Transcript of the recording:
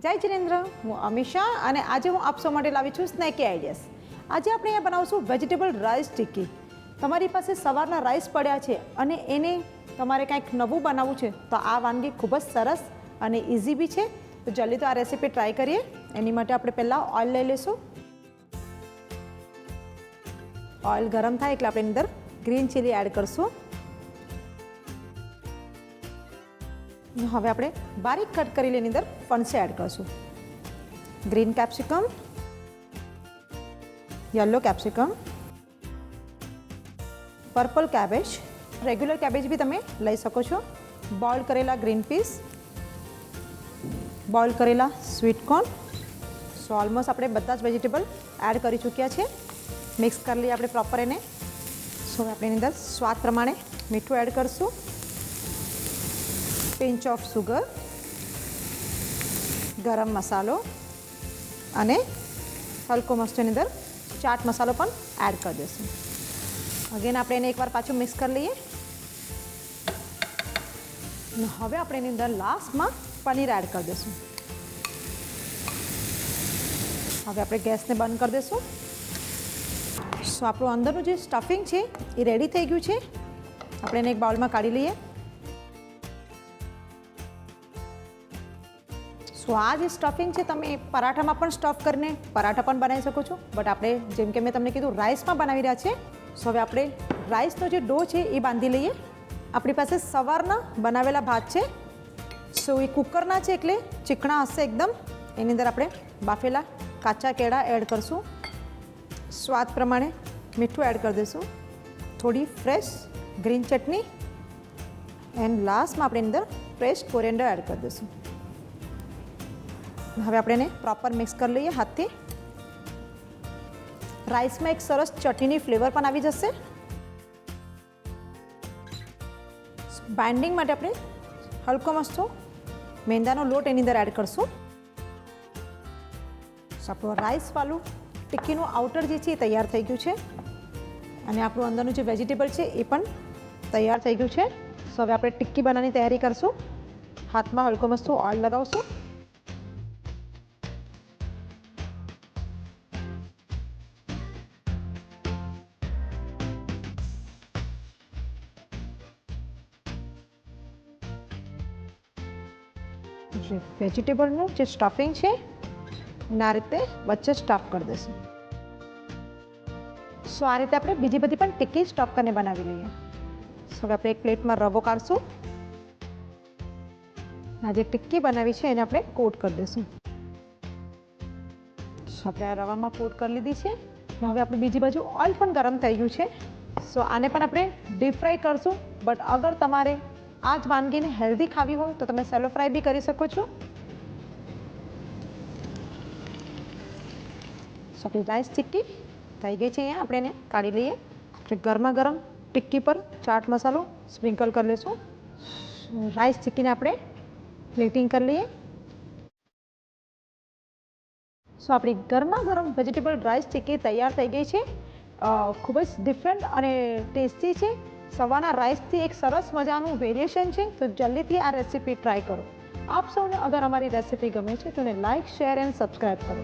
જય જિનેન્દ્ર, હું અમીષા અને આજે હું આપ સૌ માટે લાવી છું સ્નેકી આઈડિયાઝ. આજે આપણે અહીંયા બનાવશું વેજીટેબલ રાઈસ ટિક્કી. તમારી પાસે સવારના રાઈસ પડ્યા છે અને એને તમારે કંઈક નવું બનાવવું છે તો આ વાનગી ખૂબ જ સરસ અને ઇઝી બી છે. તો જલ્દી તો આ રેસીપી ટ્રાય કરીએ. એની માટે આપણે પહેલાં ઓઇલ લઈ લઈશું. ઓઇલ ગરમ થાય એટલે આપણે એની અંદર ગ્રીન ચીલી એડ કરીશું. હવે આપણે બારીક કટ કરેલી એની અંદર ફણસે એડ કરીશું. Green capsicum, yellow capsicum, purple cabbage, regular cabbage બી તમે લઈ શકો છો, બોઇલ કરેલા ગ્રીન પીસ, બોઇલ કરેલા સ્વીટ કોર્ન. સો ઓલમોસ્ટ આપણે બધા જ વેજીટેબલ એડ કરી ચૂક્યા છે. મિક્સ કરી લઈએ આપણે પ્રોપર એને. સો આપણે એની અંદર સ્વાદ પ્રમાણે મીઠું એડ કરીશું, પિંચ ઓફ સુગર, ગરમ મસાલો અને હલકો મસ્ત એની અંદર ચાટ મસાલો પણ એડ કરી દઈશું. અગેન આપણે એને એકવાર પાછું મિક્સ કરી લઈએ. હવે આપણે એની અંદર લાસ્ટમાં પનીર એડ કરી દઈશું. હવે આપણે ગેસને બંધ કરી દઈશું. સો આપણું અંદરનું જે સ્ટફિંગ છે એ રેડી થઈ ગયું છે. આપણે એને એક બાઉલમાં કાઢી લઈએ. સો આ જે સ્ટફિંગ છે તમે પરાઠામાં પણ સ્ટફ કરીને પરાઠા પણ બનાવી શકો છો, બટ આપણે જેમ કે મેં તમને કીધું રાઈસમાં બનાવી રહ્યા છે. સો હવે આપણે રાઈસનો જે ડો છે એ બાંધી લઈએ. આપણી પાસે સવારના બનાવેલા ભાત છે. સો એ કુકરના છે એટલે ચીકણા હશે એકદમ. એની અંદર આપણે બાફેલા કાચા કેળા એડ કરીશું, સ્વાદ પ્રમાણે મીઠું એડ કરી દઈશું, થોડી ફ્રેશ ગ્રીન ચટણી એન્ડ લાસ્ટમાં આપણે એની અંદર ફ્રેશ કોરિએન્ડર એડ કરી દઈશું. હવે આપણે એને પ્રોપર મિક્સ કરી લઈએ હાથથી. રાઈસમાં એક સરસ ચટણીની ફ્લેવર પણ આવી જશે. બાઇન્ડિંગ માટે આપણે હલકો મસ્તો મેંદાનો લોટ એની અંદર એડ કરીશું. આપણું રાઈસવાળું ટિક્કીનું આઉટર જે છે એ તૈયાર થઈ ગયું છે અને આપણું અંદરનું જે વેજીટેબલ છે એ પણ તૈયાર થઈ ગયું છે. સો હવે આપણે ટિક્કી બનાવવાની તૈયારી કરીશું. હાથમાં હલકો મસ્તો ઓઇલ લગાવશું. વેજીટેબલનું જે સ્ટફિંગ છે એના રીતે વચ્ચે સ્ટફ કરી દઈશું. સો આ રીતે આપણે બીજી બધી પણ ટિક્કી સ્ટફ કરીને બનાવી લઈએ. સો હવે આપણે એક પ્લેટમાં રવો કાઢશું. આ જે ટિક્કી બનાવી છે એને આપણે કોટ કરી દઈશું. સો આપણે આ રવામાં કોટ કરી લીધી છે. હવે આપણે બીજી બાજુ ઓઇલ પણ ગરમ થઈ ગયું છે. સો આને પણ આપણે ડીપ ફ્રાય કરશું, બટ અગર તમારે આ જ વાનગીને હેલ્ધી ખાવી હોય તો તમે સેલો ફ્રાય બી કરી શકો છો. સો આપણી રાઈસ ટિક્કી થઈ ગઈ છે. અહીંયા આપણે એને કાઢી લઈએ. આપણે ગરમા ગરમ ટિક્કી પર ચાટ મસાલો સ્પ્રિંકલ કરી લઈશું. રાઈસ ટિક્કીને આપણે પ્લેટિંગ કરી લઈએ. સો આપણી ગરમા ગરમ વેજીટેબલ રાઈસ ટિક્કી તૈયાર થઈ ગઈ છે. ખૂબ જ ડિફરન્ટ અને ટેસ્ટી છે. સવારના રાઈસથી એક સરસ મજાનું વેરિએશન છે. તો જલ્દીથી આ રેસીપી ટ્રાય કરો. આપ સૌને અગર અમારી રેસીપી ગમે છે તો એને લાઇક, શેર એન્ડ સબસ્ક્રાઈબ કરો.